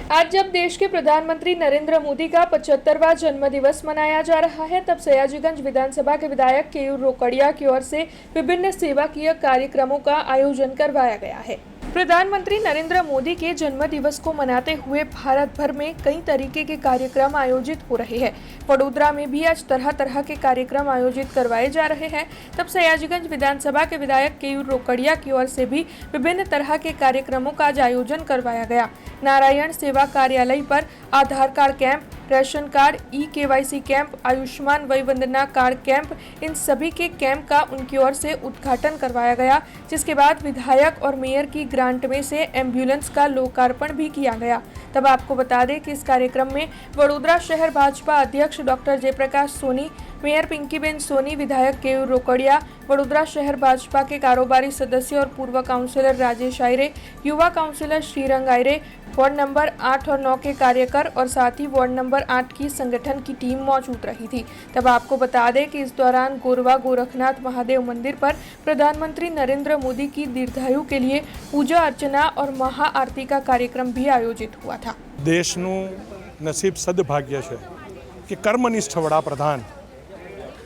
आज जब देश के प्रधानमंत्री नरेंद्र मोदी का 75वां जन्मदिवस मनाया जा रहा है, तब सयाजीगंज विधानसभा के विधायक केयूर रोकड़िया की ओर से विभिन्न सेवाकीय कार्यक्रमों का आयोजन करवाया गया है। प्रधानमंत्री नरेंद्र मोदी के जन्म दिवस को मनाते हुए भारत भर में कई तरीके के कार्यक्रम आयोजित हो रहे हैं। वडोदरा में भी आज तरह तरह के कार्यक्रम आयोजित करवाए जा रहे हैं। तब सयाजीगंज विधानसभा के विधायक केयूर रोकड़िया की ओर से भी विभिन्न तरह के कार्यक्रमों का आज आयोजन करवाया गया। नारायण सेवा कार्यालय पर Aadhaar card camp, ration card, e KYC camp, Ayushman Vay Vandana card camp, इन सभी के कैंप का उनकी ओर से उद्घाटन करवाया गया, जिसके बाद विधायक और मेयर की ग्रांट में से एम्बुलेंस का लोकार्पण भी किया गया। तब आपको बता दें कि इस कार्यक्रम में वडोदरा शहर भाजपा अध्यक्ष डॉक्टर जयप्रकाश सोनी, मेयर पिंकीबेन सोनी, विधायक केयूर रोकड़िया, वडोदरा शहर भाजपा के कारोबारी सदस्य और पूर्व काउंसिलर राजेश आयरे, युवा councillor Shrirang Ayare, ward number 8 और 9 के कार्यकर और साथ ही वार्ड नंबर 8 की संगठन की टीम मौजूद रही थी। तब आपको बता दें कि इस दौरान गोरवा गोरखनाथ महादेव मंदिर पर प्रधानमंत्री नरेंद्र मोदी की दीर्घायु के लिए पूजा अर्चना और महाआरती का कार्यक्रम भी आयोजित हुआ था। देशનું નસીબ સદભાગ્ય છે કે કર્મનિષ્ઠ વડાપ્રધાન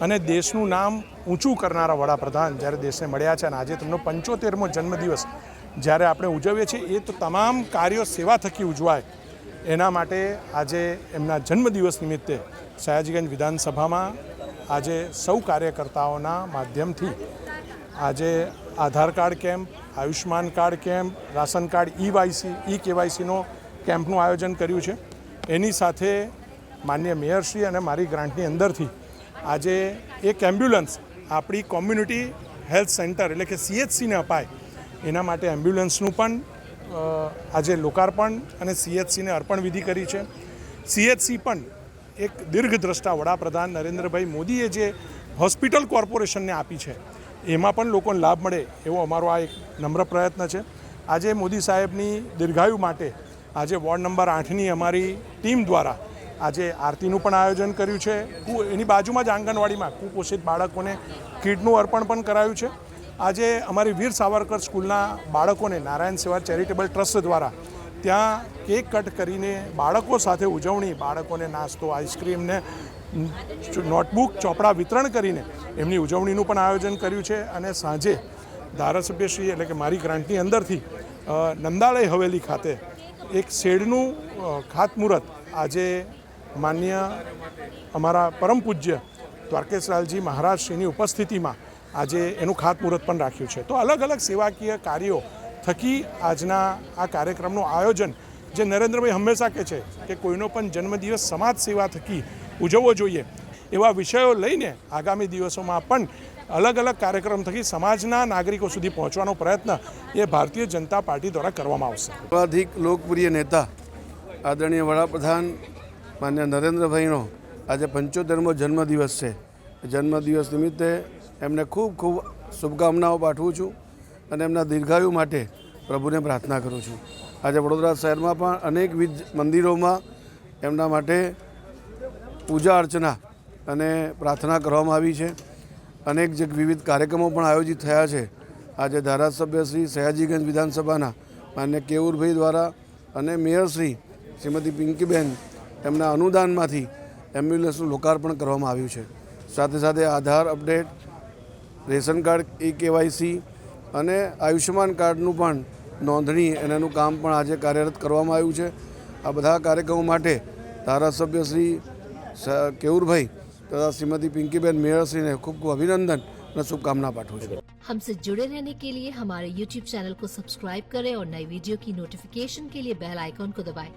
અને દેશનું નામ ઊંચું કરનારા વડાપ્રધાન જ્યારે દેશને મળ્યા છે અને આજે તેમનો 75મો જન્મદિવસ જ્યારે આપણે ઉજવીએ છીએ એ તો તમામ કાર્યો સેવા થકી ઉજવાય એના માટે આજે એમના જન્મદિવસ નિમિત્તે સયાજીગંજ વિધાનસભામાં આજે સૌ કાર્યકર્તાઓના માધ્યમથી આજે Aadhaar card camp, Ayushman card camp, ration card, ई-केवाईसीનો કેમ્પનું આયોજન કર્યું છે। એની સાથે માનનીય મેયરશ્રી અને મારી ગ્રાન્ટની અંદરથી આજે એક એમ્બ્યુલન્સ આપણી કોમ્યુનિટી હેલ્થ સેન્ટર એટલે કે CHCને અપાય એના માટે એમ્બ્યુલન્સનું પણ આજે લોકાર્પણ અને CHCને અર્પણ વિધિ કરી છે। CHC પણ એક દીર્ઘદ્રષ્ટા વડાપ્રધાન નરેન્દ્રભાઈ મોદીએ જે હોસ્પિટલ કોર્પોરેશનને આપી છે એમાં પણ લોકોને લાભ મળે એવો અમારો આ એક નમ્ર પ્રયત્ન છે। આજે મોદી સાહેબની દીર્ઘાયુ માટે આજે વોર્ડ નંબર 8ની અમારી ટીમ દ્વારા આજે આરતીનું પણ આયોજન કર્યું છે। એની બાજુમાં જ આંગણવાડીમાં કુપોષિત બાળકોને કીટનું અર્પણ પણ કરાયું છે। આજે અમારી વીર સાવરકર સ્કૂલના બાળકોને નારાયણ સેવા ચેરિટેબલ ટ્રસ્ટ દ્વારા ત્યાં કેક કટ કરીને બાળકો સાથે ઉજવણી, બાળકોને નાસ્તો, આઈસ્ક્રીમ ને નોટબુક, ચોપડા વિતરણ કરીને એમની ઉજવણીનું પણ આયોજન કર્યું છે। અને સાંજે ધારાસભ્યશ્રી એટલે કે મારી ગ્રાન્ટની અંદરથી નંદાલય હવેલી ખાતે એક શેડનું ખાતમુહૂર્ત આજે માનનીય અમારા પરમ પૂજ્ય દ્વારકેશલાલજી મહારાજશ્રીની ઉપસ્થિતિમાં આજે એનું ખાતમુહૂર્ત પણ રાખ્યું છે। તો અલગ અલગ સેવાકીય કાર્યો થકી આજના આ કાર્યક્રમનું આયોજન જે નરેન્દ્રભાઈ હંમેશા કહે છે કે કોઈનો પણ જન્મદિવસ સમાજ સેવા થકી ઉજવવો જોઈએ એવા વિષયો લઈને આગામી દિવસોમાં પણ अलग अलग कार्यक्रम थकी समाजना नागरिकों सुधी पहुँचवानो प्रयत्न ये भारतीय जनता पार्टी द्वारा करवामां आवशे। सर्वाधिक लोकप्रिय नेता आदरणीय वडाप्रधान मान्य नरेंद्रभाईनो आज 75मो जन्मदिवस है। जन्मदिवस निमित्ते एमने खूब खूब शुभकामनाओं पाठवुं छुं अने एमना दीर्घायु माटे प्रभुने प्रार्थना करूँ छुं। आज वडोदरा शहर में पण अनेकविध मंदिरों में एमना माटे पूजा अर्चना अने प्रार्थना करवामां आवी छे। अनेक जे विविध कार्यक्रमों पण आयोजित थया छे। आज धारासभ्य श्री सयाजीगंज विधानसभाना मान्य केयूरभाई द्वारा अने मेयर श्री श्रीमती पिंकीबेन एमना अनुदानमांथी एम्ब्युलन्सनुं लोकार्पण करवामां आव्युं छे। साथे साथे आधार अपडेट, रेशन कार्ड, ई-केवाईसी अने आयुष्मान कार्डनुं पण नोंधणी एनुं काम पण आज कार्यरत करवामां आव्युं छे। आ बधा कार्यक्रमों माटे धारासभ्य श्री केयूरभाई तथा श्रीमती पिंकीबेन मेयरश्री ने खूब खूब अभिनंदन और शुभकामना पाठवुं छुं। हमसे जुड़े रहने के लिए हमारे YouTube चैनल को सब्सक्राइब करें और नई वीडियो की नोटिफिकेशन के लिए बेल आइकॉन को दबाएं।